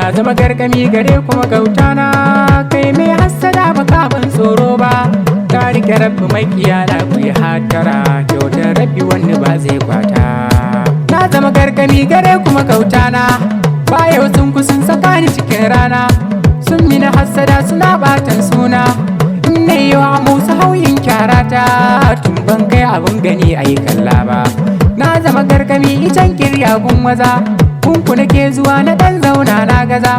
na zama garkami gare kuma gautana. Kai mai hassada baka ban tsoro ba, ka rike rabbi mai kiyana ku yi hatara, kyautar rabbi wani ba zai kwata. Na zama garkami gare kuma gautana, ba yau sun kusun saka ni cikin rana, sun mini hassada suna batan suna. Inna yi wa musu hauyin kyarata, tun ban kai abin gani a yi kalla ba. Na zama garkami icen kiryagun maza, kunku nake zuwa na dan zauna na gaza.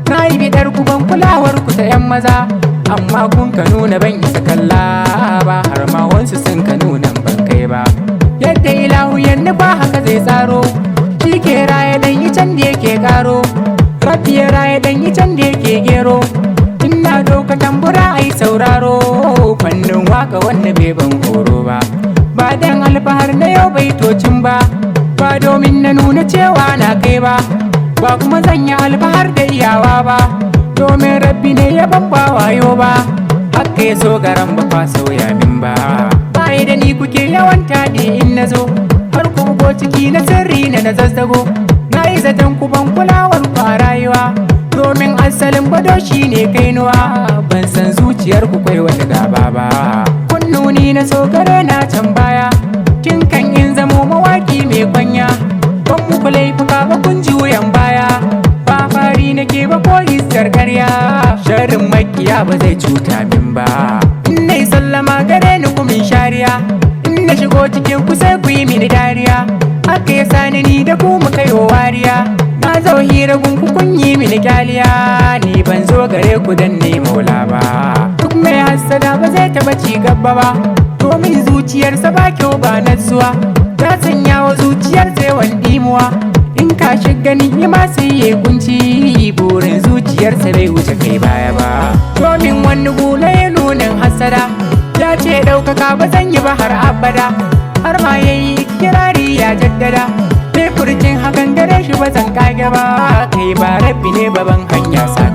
Na yi bidar ku ban kulawar ku ta yan maza, amma kun ka nuna ban isa kalla ba, har ma wansu sun ka nuna ban kai ba. Yadda ilahu yanni ba haka zai tsaro, shi ke raye dan icen da yake karo, rabbi ya raye dan icen da yake gero. Ina doka tambura ai sauraro, fannin waka wanda bai ban horo ba. Ba dan alfahar na yau baitocin ba, ba domin na nuna cewa na kai ba, ba kuma zan yi alfahar da iyawa ba, domin rabbi ne ya ban ba wayo ba. Haka ya so garan ba fa sauya min ba, bai da ni kuke yawan taɗi in na zo, har ku go ciki na sirri na zazzago. Na yi zaton ku ban kulawar ku a rayuwa, domin asalin bado shi ne kainuwa, ban san zuciyar ku kai wata gaba ba. Kunnuni na so gare na can baya, kin kan in zamo mawaki mai kwanya, ban muku laifuka ba kun ji wuyan baya, ba fari nake ba ko iskar karya, sharrin makiya ba zai cuta min ba. In nai sallama gare ni ku min shariya, in na shigo cikin ku sai ku yi mini dariya, haka ya sani ni da ku mu kai wariya. Na zo hira gunku kun yi mini kyaliya, ni ban zo gare ku dan ne maula ba. Duk mai hassada ba zai taba ci gaba ba, domin zuciyarsa ba kyau ba natsuwa, ta sanya wa zuciyarsa yawan dimuwa. In ka shiga ni'ima sai ya kunci, burin zuciyarsa bai wuce kai baya ba. Domin wani gula ya nunin hassada, ya ce ɗaukaka ba zan yi ba har abada, har ma yayi kirari ya jaddada, mai furcin hakan gare shi ba zan kage ba. Kai ba rabbi ne baban hanya sa